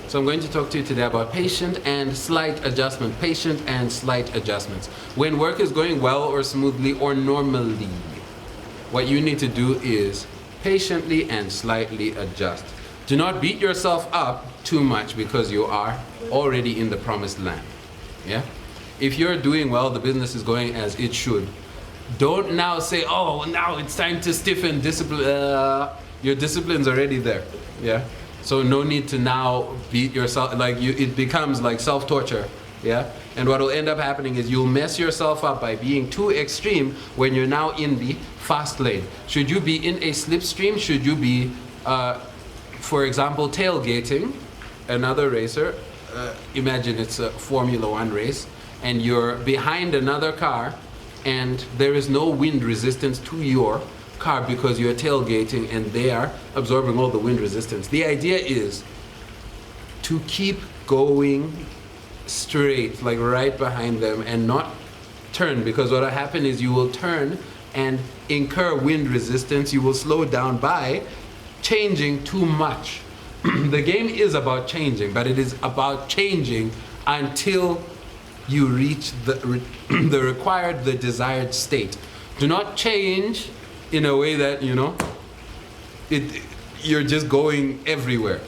So I'm going to talk to you today about patient and slight adjustment. Patient and slight adjustments. When work is going well or smoothly or normally, what you need to do is patiently and slightly adjust. Do not beat yourself up too much because you are already in the promised land. Yeah? If you're doing well, the business is going as it should. Don't now say, oh, now it's time to stiffen discipline. Your discipline's already there. Yeah? So no need to now beat yourself, it becomes like self-torture, yeah? And what will end up happening is you'll mess yourself up by being too extreme when you're now in the fast lane. Should you be in a slipstream? Should you be, for example, tailgating another racer? Imagine it's a Formula One race, and you're behind another car, and there is no wind resistance to your car because you're tailgating and they are absorbing all the wind resistance. The idea is to keep going straight, like right behind them, and not turn, because what will happen is you will turn and incur wind resistance. You will slow down by changing too much. The game is about changing, but it is about changing until you reach the required, the desired state. Do not change in a way that, you're just going everywhere.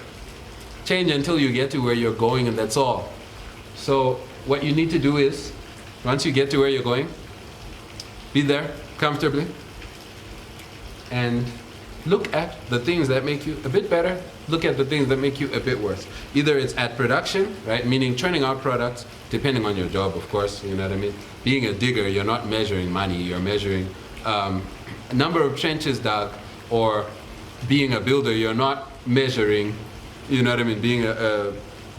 Change until you get to where you're going, and that's all. So what you need to do is, once you get to where you're going, be there comfortably and look at the things that make you a bit better, look at the things that make you a bit worse. Either it's at production, right, meaning churning out products, depending on your job, of course, you know what I mean? Being a digger, you're not measuring money, you're measuring number of trenches dug. Or being a builder, you're not measuring, you know what I mean, being a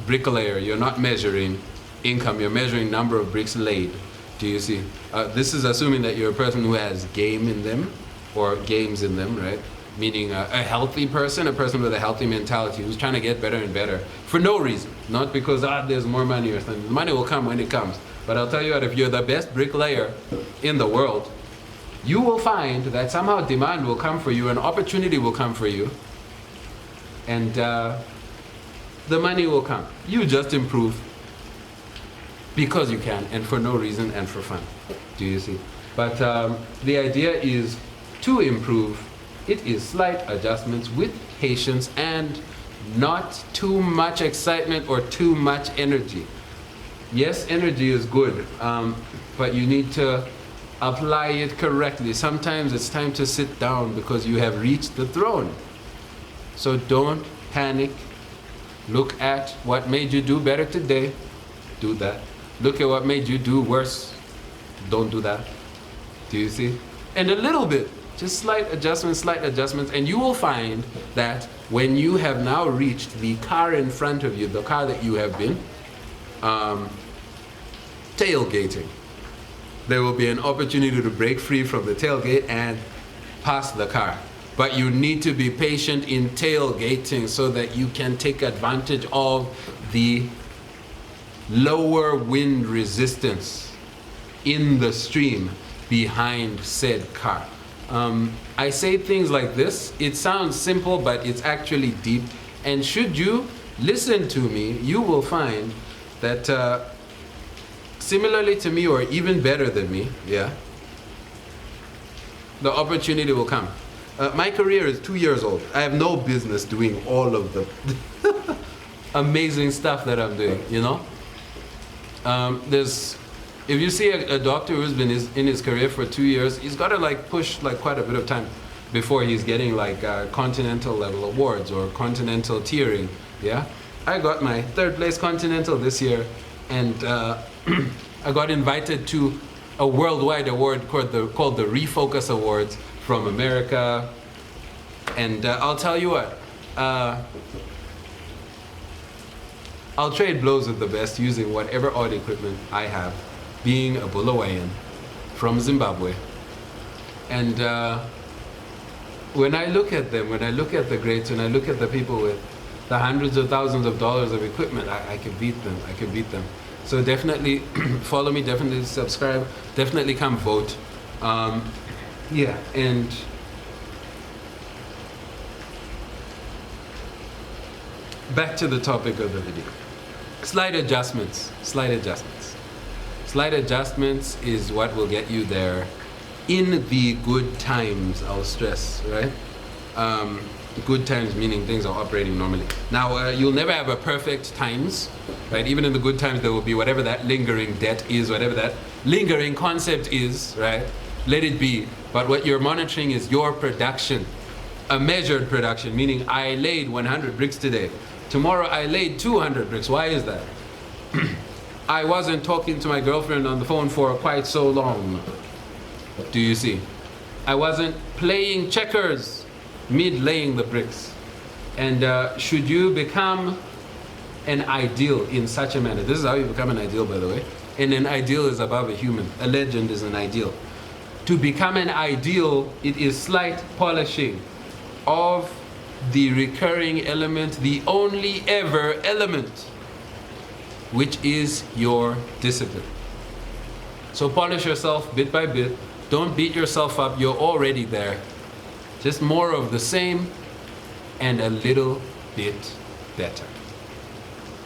bricklayer, you're not measuring income, you're measuring number of bricks laid. Do you see? This is assuming that you're a person who has game in them, or games in them, right? Meaning a healthy person, a person with a healthy mentality who's trying to get better and better for no reason, not because there's more money or something. The money will come when it comes. But I'll tell you what, if you're the best bricklayer in the world, you will find that somehow demand will come for you, an opportunity will come for you, and the money will come. You just improve because you can, and for no reason, and for fun. Do you see? But the idea is to improve. It is slight adjustments with patience and not too much excitement or too much energy. Yes, energy is good, but you need to apply it correctly. Sometimes it's time to sit down because you have reached the throne. So don't panic. Look at what made you do better today. Do that. Look at what made you do worse. Don't do that. Do you see? And a little bit, just slight adjustments, and you will find that when you have now reached the car in front of you, the car that you have been tailgating, there will be an opportunity to break free from the tailgate and pass the car. But you need to be patient in tailgating so that you can take advantage of the lower wind resistance in the stream behind said car. I say things like this. It sounds simple, but it's actually deep. And should you listen to me, you will find that similarly to me, or even better than me, yeah, the opportunity will come. My career is 2 years old. I have no business doing all of the amazing stuff that I'm doing, you know? If you see a doctor who's been in his career for 2 years, he's got to push quite a bit of time before he's getting continental level awards or continental tiering, yeah? I got my 3rd place continental this year, and I got invited to a worldwide award called the Refocus Awards from America. And I'll tell you what, I'll trade blows with the best using whatever odd equipment I have, being a Bulawayan from Zimbabwe. And when I look at them, when I look at the greats, when I look at the people with the hundreds of thousands of dollars of equipment, I can beat them. I can beat them. So definitely follow me, definitely subscribe, definitely come vote. Yeah, and back to the topic of the video. Slight adjustments, slight adjustments. Slight adjustments is what will get you there in the good times, I'll stress, right? Good times meaning things are operating normally. Now, you'll never have a perfect times, right? Even in the good times, there will be whatever that lingering debt is, whatever that lingering concept is, right? Let it be. But what you're monitoring is your production, a measured production, meaning I laid 100 bricks today. Tomorrow I laid 200 bricks. Why is that? I wasn't talking to my girlfriend on the phone for quite so long. Do you see? I wasn't playing checkers mid-laying the bricks. And should you become an ideal in such a manner, this is how you become an ideal, by the way, and an ideal is above a human. A legend is an ideal. To become an ideal, it is slight polishing of the recurring element, the only ever element, which is your discipline. So polish yourself bit by bit. Don't beat yourself up, you're already there. Just more of the same and a little bit better.